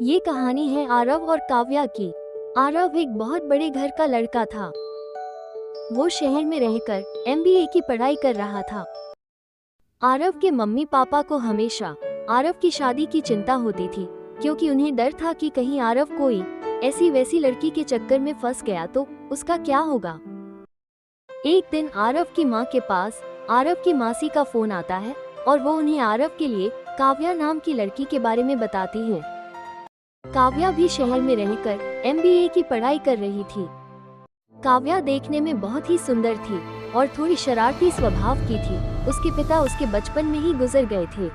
ये कहानी है आरव और काव्या की। आरव एक बहुत बड़े घर का लड़का था। वो शहर में रहकर एमबीए की पढ़ाई कर रहा था। आरव के मम्मी पापा को हमेशा आरव की शादी की चिंता होती थी, क्योंकि उन्हें डर था कि कहीं आरव कोई ऐसी वैसी लड़की के चक्कर में फंस गया तो उसका क्या होगा। एक दिन आरव की माँ के पास आरव की मासी का फोन आता है और वो उन्हें आरव के लिए काव्या नाम की लड़की के बारे में बताती है। काव्या भी शहर में रहकर एमबीए की पढ़ाई कर रही थी। काव्या देखने में बहुत ही सुंदर थी और थोड़ी शरारती स्वभाव की थी। उसके पिता उसके बचपन में ही गुजर गए थे।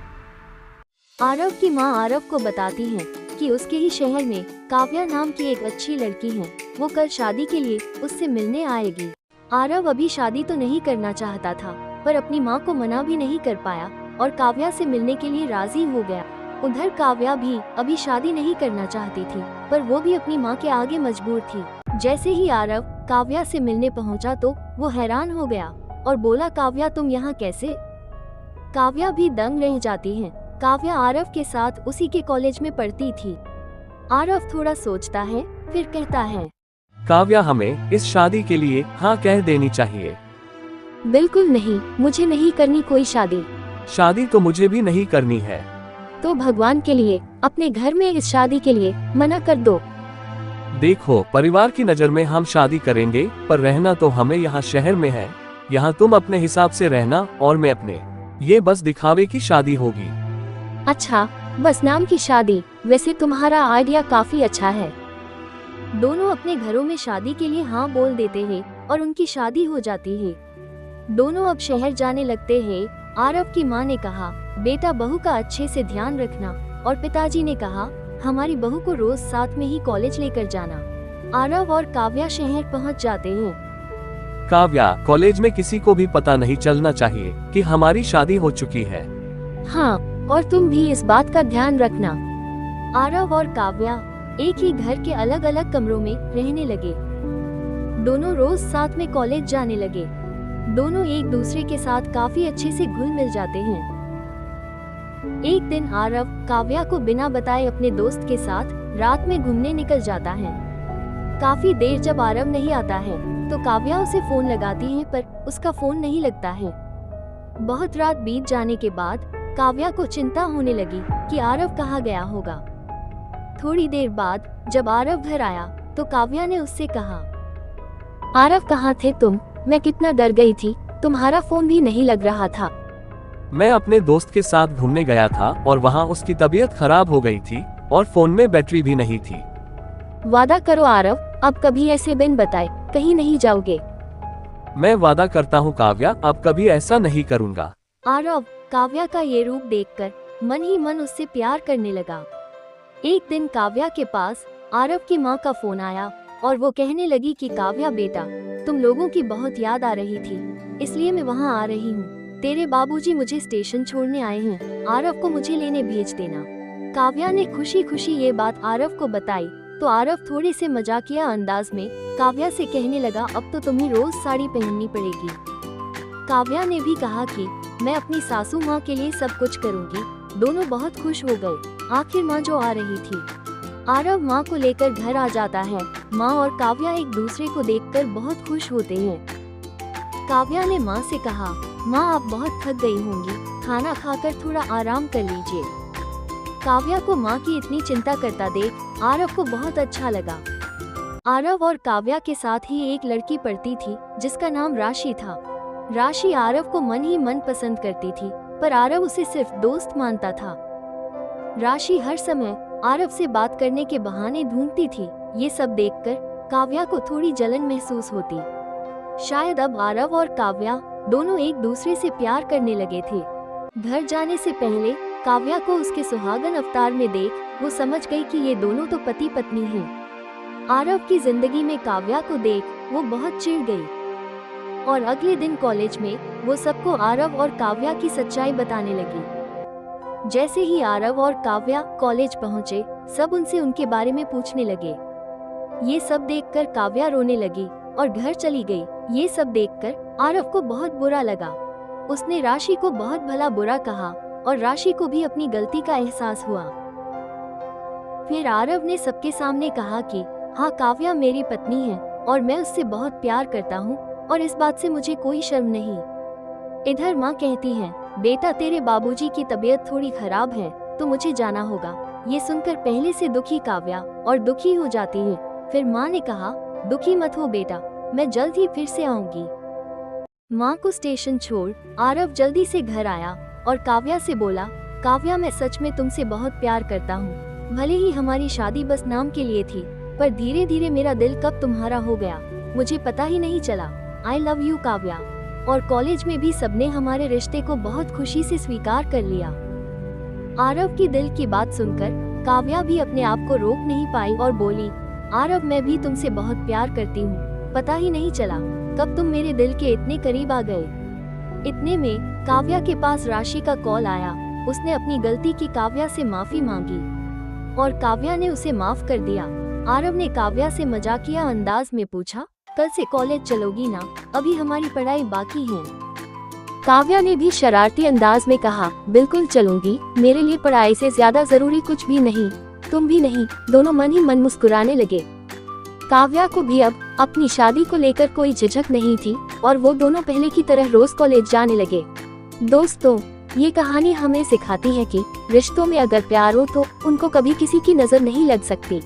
आरव की माँ आरव को बताती है कि उसके ही शहर में काव्या नाम की एक अच्छी लड़की है। वो कल शादी के लिए उससे मिलने आएगी। आरव अभी शादी तो नहीं करना चाहता था, पर अपनी माँ को मना भी नहीं कर पाया और काव्या से मिलने के लिए राजी हो गया। उधर काव्या भी अभी शादी नहीं करना चाहती थी, पर वो भी अपनी माँ के आगे मजबूर थी। जैसे ही आरव काव्या से मिलने पहुंचा तो वो हैरान हो गया और बोला, काव्या तुम यहाँ कैसे? काव्या भी दंग रह जाती है। काव्या आरव के साथ उसी के कॉलेज में पढ़ती थी। आरव थोड़ा सोचता है, फिर कहता है, काव्या हमें इस शादी के लिए हाँ कह देनी चाहिए। बिल्कुल नहीं, मुझे नहीं करनी कोई शादी। शादी तो मुझे भी नहीं करनी है। तो भगवान के लिए अपने घर में इस शादी के लिए मना कर दो। देखो, परिवार की नज़र में हम शादी करेंगे, पर रहना तो हमें यहाँ शहर में है। यहाँ तुम अपने हिसाब से रहना और मैं अपने। ये बस दिखावे की शादी होगी। अच्छा, बस नाम की शादी। वैसे तुम्हारा आइडिया काफी अच्छा है। दोनों अपने घरों में शादी के लिए हाँ बोल देते हैं और उनकी शादी हो जाती है। दोनों अब शहर जाने लगते हैं। आरव की माँ ने कहा, बेटा बहू का अच्छे से ध्यान रखना, और पिताजी ने कहा, हमारी बहू को रोज साथ में ही कॉलेज लेकर जाना। आरव और काव्या शहर पहुँच जाते हैं। काव्या, कॉलेज में किसी को भी पता नहीं चलना चाहिए कि हमारी शादी हो चुकी है। हाँ, और तुम भी इस बात का ध्यान रखना। आरव और काव्या एक ही घर के अलग अलग कमरों में रहने लगे। दोनों रोज साथ में कॉलेज जाने लगे। दोनों एक दूसरे के साथ काफी अच्छे से घुल मिल जाते हैं। एक दिन आरव काव्या को बिना बताए अपने दोस्त के साथ रात में घूमने निकल जाता है। काफी देर जब आरव नहीं आता है तो काव्या उसे फोन लगाती है, पर उसका फोन नहीं लगता है। बहुत रात बीत जाने के बाद काव्या को चिंता होने लगी कि आरव कहाँ गया होगा। थोड़ी देर बाद जब आरव घर आया तो काव्या ने उससे कहा, आरव कहाँ थे तुम? मैं कितना डर गई थी, तुम्हारा फोन भी नहीं लग रहा था। मैं अपने दोस्त के साथ घूमने गया था और वहाँ उसकी तबीयत खराब हो गई थी और फोन में बैटरी भी नहीं थी। वादा करो आरव, अब कभी ऐसे बिन बताए कहीं नहीं जाओगे। मैं वादा करता हूँ काव्या, अब कभी ऐसा नहीं करूँगा। आरव काव्या का ये रूप देखकर मन ही मन उससे प्यार करने लगा। एक दिन काव्या के पास आरव की माँ का फोन आया और वो कहने लगी कि काव्या बेटा, तुम लोगों की बहुत याद आ रही थी, इसलिए मैं वहाँ आ रही हूँ। तेरे बाबूजी मुझे स्टेशन छोड़ने आए हैं, आरव को मुझे लेने भेज देना। काव्या ने खुशी खुशी ये बात आरव को बताई तो आरव थोड़े से मजाकिया अंदाज में काव्या से कहने लगा, अब तो तुम्हें रोज साड़ी पहननी पड़ेगी। काव्या ने भी कहा कि मैं अपनी सासू माँ के लिए सब कुछ करूँगी। दोनों बहुत खुश हो गए। आखिर माँ जो आ रही थी। आरव माँ को लेकर घर आ जाता है। माँ और काव्या एक दूसरे को देखकर बहुत खुश होते हैं। काव्या ने माँ से कहा, माँ आप बहुत थक गई होंगी, खाना खाकर थोड़ा आराम कर लीजिए। काव्या को माँ की इतनी चिंता करता देख आरव को बहुत अच्छा लगा। आरव और काव्या के साथ ही एक लड़की पढ़ती थी जिसका नाम राशि था। राशि आरव को मन ही मन पसंद करती थी, पर आरव उसे सिर्फ दोस्त मानता था। राशि हर समय आरव से बात करने के बहाने ढूंढती थी। ये सब देखकर काव्या को थोड़ी जलन महसूस होती। शायद अब आरव और काव्या दोनों एक दूसरे से प्यार करने लगे थे। घर जाने से पहले काव्या को उसके सुहागन अवतार में देख वो समझ गई कि ये दोनों तो पति पत्नी हैं। आरव की जिंदगी में काव्या को देख वो बहुत चिढ़ गई और अगले दिन कॉलेज में वो सबको आरव और काव्या की सच्चाई बताने लगी। जैसे ही आरव और काव्या कॉलेज पहुँचे, सब उनसे उनके बारे में पूछने लगे। ये सब देखकर काव्या रोने लगी और घर चली गई। ये सब देखकर आरव को बहुत बुरा लगा। उसने राशि को बहुत भला बुरा कहा और राशि को भी अपनी गलती का एहसास हुआ। फिर आरव ने सबके सामने कहा कि हाँ, काव्या मेरी पत्नी है और मैं उससे बहुत प्यार करता हूँ और इस बात से मुझे कोई शर्म नहीं। इधर माँ कहती है, बेटा तेरे बाबूजी की तबीयत थोड़ी खराब है तो मुझे जाना होगा। ये सुनकर पहले से दुखी काव्या और दुखी हो जाती है। फिर माँ ने कहा, दुखी मत हो बेटा, मैं जल्द ही फिर से आऊंगी। माँ को स्टेशन छोड़ आरव जल्दी से घर आया और काव्या से बोला, काव्या मैं सच में तुमसे बहुत प्यार करता हूँ। भले ही हमारी शादी बस नाम के लिए थी, पर धीरे धीरे मेरा दिल कब तुम्हारा हो गया मुझे पता ही नहीं चला। I love you Kavya. और कॉलेज में भी सबने हमारे रिश्ते को बहुत खुशी से स्वीकार कर लिया। आरव की दिल की बात सुनकर काव्या भी अपने आप को रोक नहीं पाई और बोली, आरव मैं भी तुमसे बहुत प्यार करती हूँ, पता ही नहीं चला कब तुम मेरे दिल के इतने करीब आ गए। इतने में काव्या के पास राशि का कॉल आया। उसने अपनी गलती की काव्या से माफी मांगी और काव्या ने उसे माफ कर दिया। आरव ने काव्या से मजाकिया अंदाज में पूछा, कल से कॉलेज चलोगी ना? अभी हमारी पढ़ाई बाकी है। काव्या ने भी शरारती अंदाज में कहा, बिल्कुल चलूंगी, मेरे लिए पढ़ाई से ज्यादा जरूरी कुछ भी नहीं। तुम भी नहीं। दोनों मन ही मन मुस्कुराने लगे। काव्या को भी अब अपनी शादी को लेकर कोई झिझक नहीं थी और वो दोनों पहले की तरह रोज कॉलेज जाने लगे। दोस्तों, ये कहानी हमें सिखाती है कि रिश्तों में अगर प्यार हो तो उनको कभी किसी की नजर नहीं लग सकती।